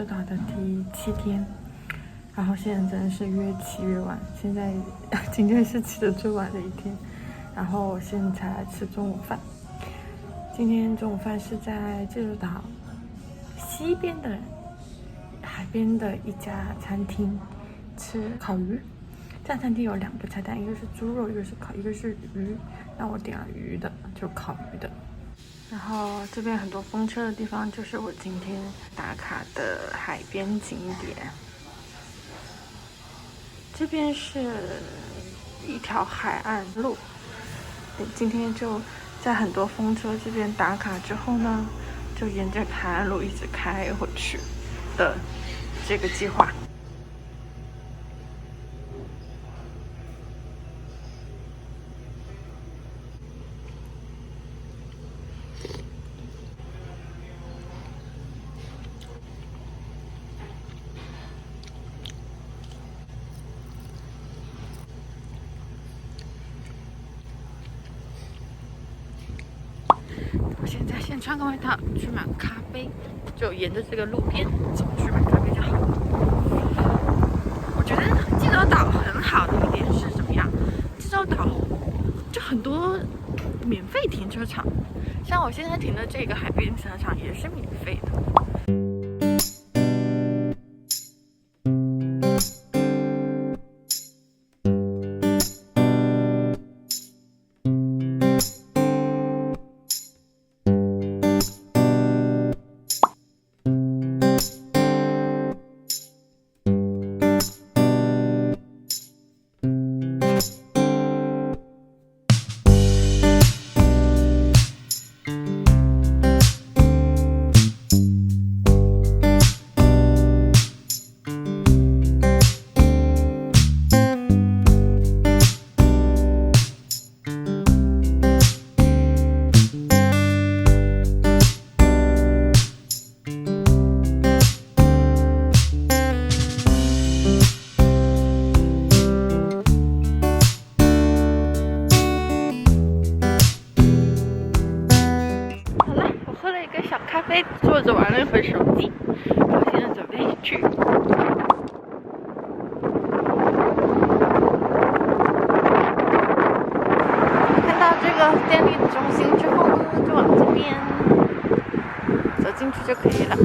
车岛的第7天，然后现在真的是越骑越晚。今天是骑的最晚的一天，然后我现在才来吃中午饭。今天中午饭是在济州岛西边的海边的一家餐厅吃烤鱼。这家餐厅有2个菜单，一个是猪肉，一个是鱼。那我点了鱼的，就烤鱼的。然后这边很多风车的地方，就是我今天打卡的海边景点。这边是一条海岸路，今天就在很多风车这边打卡之后呢，就沿着海岸路一直开回去的这个计划。我现在先穿个外套去买咖啡，就沿着这个路边走去买咖啡就好了。我觉得济州岛很好的一点是怎么样？济州岛就很多免费停车场，像我现在停的这个海边停车场也是免费的。咖啡坐着玩了一会手机，然后现在准备去。看到这个电力中心之后呢，就往这边走进去就可以了。